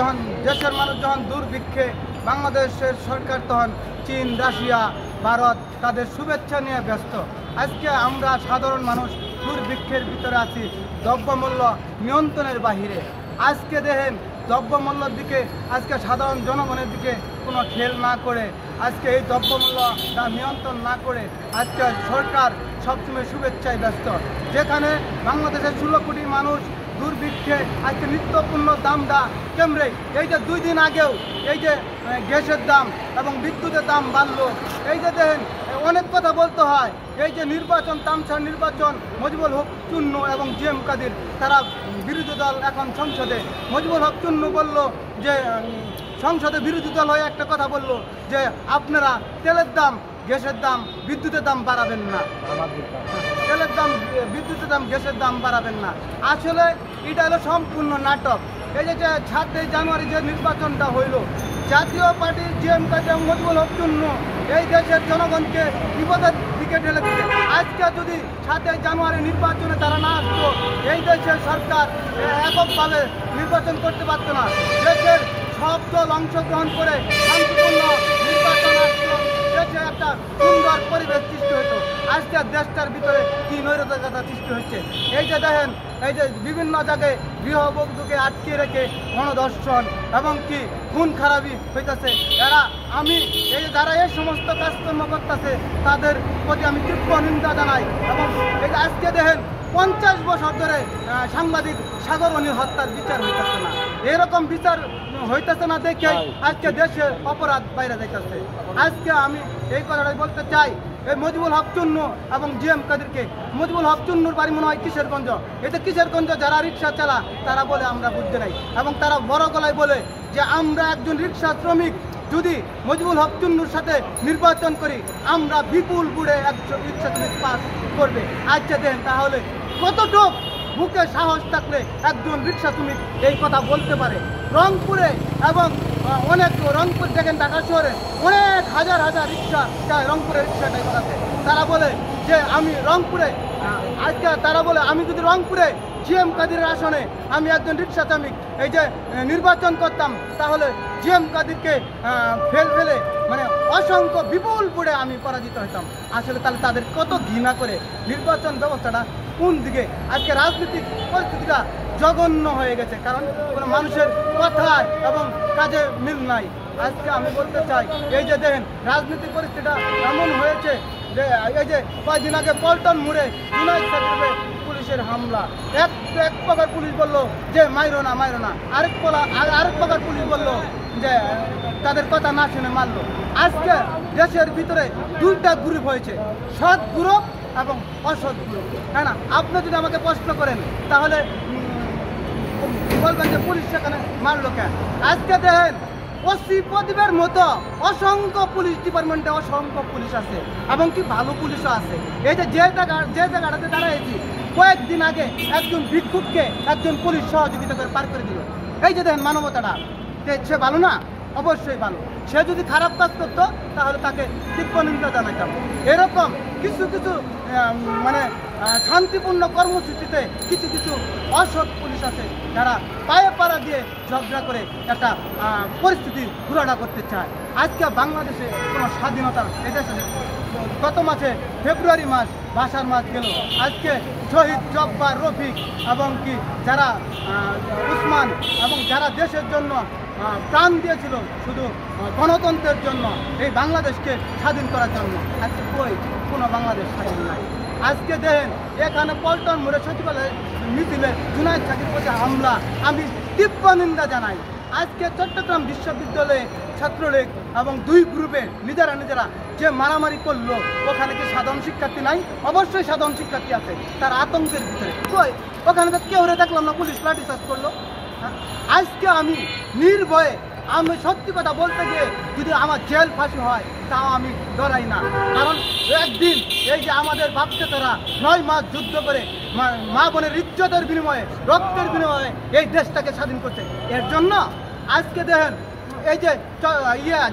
যখন দেশের মানুষ যখন দুর্ভিক্ষে, বাংলাদেশের সরকার তখন চীন, রাশিয়া, ভারত তাদের শুভেচ্ছা নিয়ে ব্যস্ত। আজকে আমরা সাধারণ মানুষ দুর্ভিক্ষের ভিতরে আছি, দ্রব্যমূল্য নিয়ন্ত্রণের বাহিরে। আজকে দেখেন দ্রব্যমূল্যের দিকে, আজকে সাধারণ জনগণের দিকে কোনো খেল না করে, আজকে এই দ্রব্যমূল্য নিয়ন্ত্রণ না করে আজকে সরকার সবসময় শুভেচ্ছায় ব্যস্ত। যেখানে বাংলাদেশের 16 কোটি মানুষ দুর্ভিক্ষে আজকে নিত্যপূর্ণ দামটা কেমরে, এই যে 2 দিন আগেও এই যে গ্যাসের দাম এবং বিদ্যুতের দাম বাড়লো। এই যে দেখেন অনেক কথা বলতে হয়, এই যে নির্বাচন, তামসার নির্বাচন, মজিবুল হক চুন্নু এবং জিএম কাদের তারা বিরোধী দল এখন সংসদে। মজিবুল হক চুন্নু বলল যে সংসদে বিরোধী দল হয়ে একটা কথা বলল যে আপনারা তেলের দাম, গ্যাসের দাম, বিদ্যুতের দাম বাড়াবেন না, তেলের দাম, বিদ্যুতের দাম, গ্যাসের দাম বাড়াবেন না। আসলে এটা হলো সম্পূর্ণ নাটক। এই যে 7 জানুয়ারি যে নির্বাচনটা হইল, জাতীয় পার্টির জিএম কাদের এবং মজিবুল হক চুন্নু এই দেশের জনগণকে বিপদের দিকে ঠেলে দিচ্ছে। আজকে যদি 7 জানুয়ারি নির্বাচনে তারা না আসতো, এই দেশের সরকার এককভাবে নির্বাচন করতে পারত না। দেশের সব দল অংশগ্রহণ করে শান্তিপূর্ণ নির্বাচন আসতো, দেশে একটা সুন্দর পরিবেশ সৃষ্টি হতো। আজকে দেশটার ভিতরে কি নৈরাজ্যতা সৃষ্টি হচ্ছে। এই যে দেখেন, এই যে বিভিন্ন জায়গায় গৃহবধূকে আটকে রেখে গণধর্ষণ এবং কি খুন খারাপি হইতেছে। এই যারা এই সমস্ত কাজকর্ম করতেছে তাদের প্রতি আমি তীব্র নিন্দা জানাই। এবং এই যে আজকে দেখেন 50 বছর ধরে সাংবাদিক সাগর অনির হত্যার বিচার হইতেছে না। এরকম বিচার হইতেছে না দেখে আজকে দেশের অপরাধ বাইরে যাইতেছে। আজকে আমি এই কথাটাই বলতে চাই, এই মজিবুল হক চুন্নু এবং জিএম কাদেরকে। মজিবুল হক চুন্নুর বাড়ি মনে হয় কিশোরগঞ্জ। এই যে কিশোরগঞ্জ যারা রিক্সা চালা তারা বলে আমরা বুঝতে নাই, এবং তারা বড় গলায় বলে যে আমরা একজন রিক্সা শ্রমিক যদি মজিবুল হক চুন্নুর সাথে নির্বাচন করি আমরা বিপুল বুড়ে একজন রিক্সা শ্রমিক পাস করবে। আজকে দেন তাহলে কতটুক বুকে সাহস থাকলে একজন রিক্সা শ্রমিক এই কথা বলতে পারে। রংপুরে এবং রংপুর দেখেন, ঢাকা শহরে অনেক হাজার হাজার রিক্সা রংপুরের রিক্সা ড্রাইভার আছে। তারা বলে যে আমি রংপুরে, আজকে তারা বলে আমি যদি রংপুরে জিএম কাদের আসনে আমি একজন রিক্সা শ্রমিক এই যে নির্বাচন করতাম তাহলে জিএম কাদেরকে ফেলে মানে অসংখ্য বিপুল বুড়ে আমি পরাজিত হইতাম। আসলে তাহলে তাদের কত ঘৃণা করে নির্বাচন ব্যবস্থাটা কোন দিকে, আজকে রাজনৈতিক পরিস্থিতিটা জঘন্য হয়ে গেছে, কারণ কোনো মানুষের কথায় এবং কাজে মিল নাই। আজকে আমি বলতে চাই, এই যে দেখেন রাজনৈতিক পরিস্থিতিটা এমন হয়েছে যে এই যে কয়েকদিন আগে পল্টন মোড়ে ইউনাইটেড পুলিশের হামলা, এক প্রকার পুলিশ বললো যে মাইরো না, আরেক প্রকার পুলিশ বললো যে তাদের কথা না শুনে মারলো। আজকে দেশের ভিতরে 2টা গ্রুপ হয়েছে, সৎ গ্রুপ এবং অসৎ গ্রুপ, তাই না? আপনি যদি আমাকে প্রশ্ন করেন তাহলে বলবেন যে পুলিশ সেখানে মারলো কেন? আজকে দেখেন ওসি প্রদীপের মতো অসংখ্য পুলিশ ডিপার্টমেন্টে অসংখ্য পুলিশ আছে এবং কি ভালো পুলিশও আছে। এই যে জায়গাটাতে দাঁড়াইছি কয়েকদিন আগে একজন ভিক্ষুককে একজন পুলিশ সহযোগিতা করে পার করে দিল। এই যে দেখেন মানবতাটা, সে ভালো না? অবশ্যই ভালো। সে যদি খারাপ কাজ করতো তাহলে তাকে তীব্র নিন্দা জানাইতাম। এরকম কিছু মানে শান্তিপূর্ণ কর্মসূচিতে কিছু অসৎ পুলিশ আছে যারা পায়ে পাড়া দিয়ে ঝগড়া করে একটা পরিস্থিতি ঘোরাটা করতে চায়। আজকে বাংলাদেশে কোনো স্বাধীনতা, এদেশে গত মাসে ফেব্রুয়ারি মাস ভাষার মাস গেল, আজকে শহীদ জব্বার, রফিক এবং কি যারা উসমান এবং যারা দেশের জন্য প্রাণ দিয়েছিল শুধু গণতন্ত্রের জন্য, এই বাংলাদেশকে স্বাধীন করার জন্য, আজকে কোনো বাংলাদেশ স্বাধীন নাই। আজকে দেখেন এখানে পল্টন মোড়ে সচিবালয় মিছিলে জুনায়েদ সাকির প্রতি হামলা, আমি তীব্র নিন্দা জানাই। আজকে চট্টগ্রাম বিশ্ববিদ্যালয়ে ছাত্রলীগ এবং 2 গ্রুপে নিজেরা যে মারামারি করলো, ওখানে কি সাধারণ শিক্ষার্থী নাই? অবশ্যই সাধারণ শিক্ষার্থী আছে, তার আতঙ্কের ভিতরে। ওখানে তো কেউ দেখলাম না, পুলিশ লাঠিচার্জ করলো। আজকে আমি নির্ভয়ে, আমি সত্যি কথা বলতে গিয়ে যদি আমার জেল ফাঁসি হয় তাও আমি ডরাই না, কারণ একদিন এই যে আমাদের বাপচাচারা 9 মাস যুদ্ধ করে মা বোনের ইজ্জতের বিনিময়ে, রক্তের বিনিময়ে এই দেশটাকে স্বাধীন করছে। এর জন্য আজকে দেখেন এই যে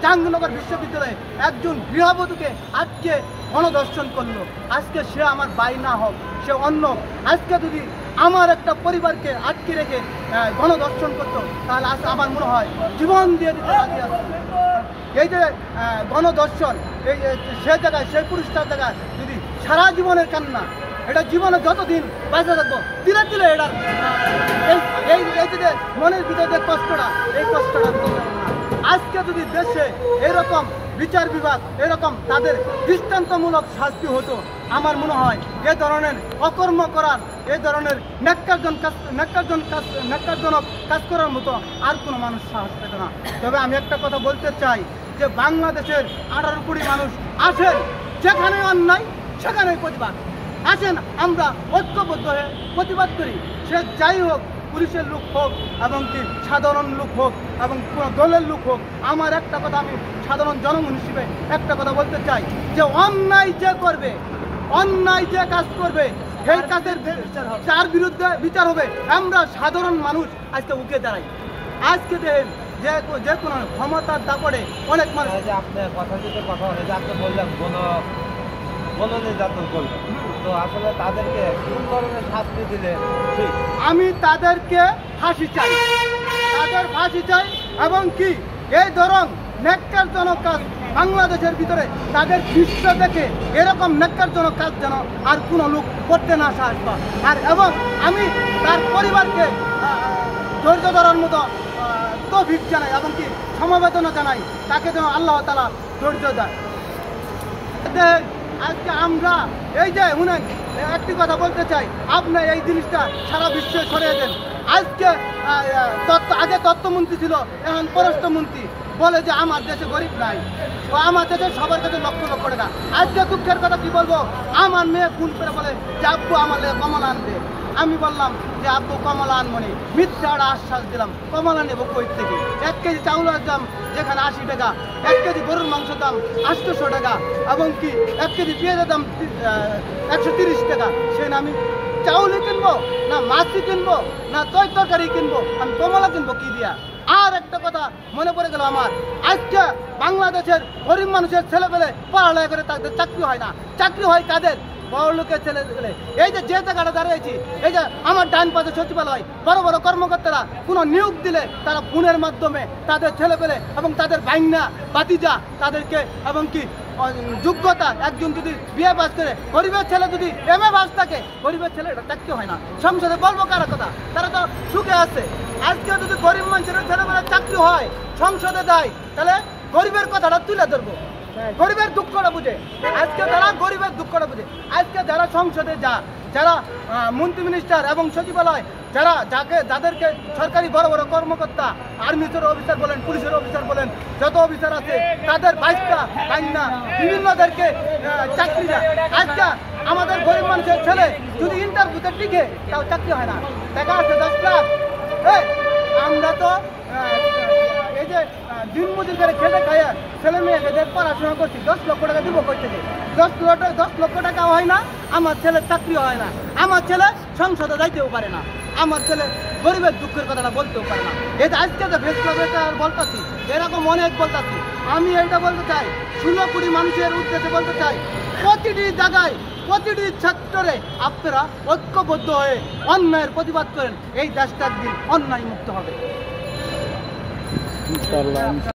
জাহাঙ্গীরনগর বিশ্ববিদ্যালয়ে একজন গৃহবধূকে আজকে গণধর্ষণ করলো। আজকে সে আমার ভাই না হোক, সে অন্য, আজকে যদি আমার একটা পরিবারকে আটকে রেখে গণধর্ষণ করতো, তাহলে আজ আমার মনে হয় জীবন দিয়ে দিতে রাজি আছে। এই যে গণধর্ষণ, এই সে জায়গায়, সেই পুরুষটার জায়গায় যদি সারা জীবনের কান্না, এটা জীবনে যতদিন বাঁচা থাকবো ধীরে ধীরে এটা এই যে মনের ভিতরে যে কষ্টটা, এই কষ্টটা আজকে যদি দেশে এরকম বিচার বিভাগ এরকম তাদের দৃষ্টান্তমূলক শাস্তি হতো, আমার মনে হয় এ ধরনের অকর্ম করার, এই ধরনের ন্যাক্কারজনক কাজ করার মতো আর কোনো মানুষ সাহস পেত না। তবে আমি একটা কথা বলতে চাই যে বাংলাদেশের 18 কোটি মানুষ আছেন, যেখানে অন্যায় সেখানেই প্রতিবাদ। আসেন আমরা ঐক্যবদ্ধ হয়ে প্রতিবাদ করি, সে যাই হোক, পুলিশের লোক হোক এবং কি সাধারণ লোক হোক এবং কোনো দলের লোক হোক। আমার একটা কথা, আমি সাধারণ জনগণ হিসেবে একটা কথা বলতে চাই যে অন্যায় যে করবে, অন্যায় যে কাজ করবে, সেই কাজের যার বিরুদ্ধে বিচার হবে। আমরা সাধারণ মানুষ আজকে উঠে দাঁড়াই। আজকে দেখেন যে কোনো ক্ষমতার দাপড়ে অনেক মানুষ, আপনার কথা যেটা কথা হলে যে আপনি বললেন গণনির্যাতন করলেন, তো আসলে তাদেরকে কোন ধরনের শাস্তি দিলে ঠিক? আমি তাদেরকে ফাঁসি চাই, তাদের ফাঁসি চাই এবং কি এই ধরন ন্যাক্কারজনক কাজ বাংলাদেশের ভিতরে তাদের দৃশ্য দেখে এরকম ন্যাক্কারজনক কাজ যেন আর কোনো লোক করতে না সাহস পায়। আর এবং আমি তার পরিবারকে ধৈর্য ধরার মতো তৌফিক জানাই এবং কি সমবেদনা জানাই, তাকে যেন আল্লাহ তাআলা ধৈর্য দেয়। আজকে আমরা এই যে শুনেন, একটি কথা বলতে চাই, আপনি এই জিনিসটা সারা বিশ্বে ছড়িয়ে দেন। আজকে আগে তথ্যমন্ত্রী ছিল, এখন পররাষ্ট্রমন্ত্রী বলে যে আমার দেশে গরিব নাই, আমার দেশে সবার কাছে লক্ষ লক্ষ টাকা। আজকে দুঃখের কথা কি বলবো, আমার মেয়ে ফোন করে বলে যে আব্বু আমার কমলা আনবে। আমি বললাম যে আব্বু কমলা আনবনি, মিথ্যা আশ্বাস দিলাম। কমলা নেবো কই থেকে? 1 কেজি চাউলের দাম যেখানে 80 টাকা, 1 কেজি গরুর মাংসের দাম 800 টাকা এবং কি 1 কেজি পেঁয়াজের দাম 130 টাকা। সেই আমি চাউলই কিনবো না, মাছই কিনবো না, তরকারি কিনবো? আমি কমলা কিনবো কি দিয়া? আর একটা কথা মনে পড়ে গেল আমার, আজকে বাংলাদেশের গরিব মানুষের ছেলেপেলে পড়ালেখা করে তাদের চাকরি হয় না। চাকরি হয় কাদের? বড় লোকের ছেলেপেলে। এই যে জায়গাটা দাঁড়িয়েছি, এই যে আমার ডান পাশে সচিবালয়, বড় বড় কর্মকর্তারা কোনো নিয়োগ দিলে তারা ফোনের মাধ্যমে তাদের ছেলেপেলে এবং তাদের ভাইনা ভাতিজা তাদেরকে এবং কি যোগ্যতা, একজন যদি বিয়ে পাস করে, গরিবের ছেলে যদি MA পাস থাকে, গরিবের ছেলে এটা চাকরি হয় না। সংসদে বলবো কার কথা? তারা তো সুখে আছে। আজকে যদি গরিব মানুষের ছেলেমেয়েরা চাকরি হয়, সংসদে যায়, তাহলে গরিবের কথাটা তুলে ধরবো, গরিবের দুঃখটা বুঝে। আজকে তারা গরিবের দুঃখটা বুঝে। আজকে যারা সংসদে যারা মন্ত্রী মিনিস্টার এবং সচিবালয়, যাদেরকে সরকারি বড় বড় কর্মকর্তা, আর্মির অফিসার বলেন, পুলিশের অফিসার বলেন, যত অফিসার আছে তাদের বাইনা বিভিন্নদেরকে চাকরি দেয়। আজকে আমাদের গরিব মানুষের ছেলে যদি ইন্টারভিউতে টিকে, তাও চাকরি হয় না। টাকা আছে 10 লাখ। আমরা তো এই যে দিন মজুর করে খেটে খাইয়া ছেলে মেয়েকে যে পড়াশোনা করছি, 10 লক্ষ টাকা দিব কই থেকে? 10 লক্ষ টাকা হয় না, আমার ছেলের চাকরি হয় না, আমার ছেলে সংসদে যাইতেও পারে না, আমার ছেলে গরিবের দুঃখের কথাটা বলতেও পারে না। এই যে আজকে যে ফেস ক্লাবে বলতেছি, এরকম অনেক বলতেছি। আমি এইটা বলতে চাই, 16 কোটি মানুষের উদ্দেশ্যে বলতে চাই, প্রতিটি জায়গায় প্রতিটি সেক্টরে আপনারা ঐক্যবদ্ধ হয়ে অন্যায়ের প্রতিবাদ করেন, এই দেশটা একদিন অন্যায় মুক্ত হবে।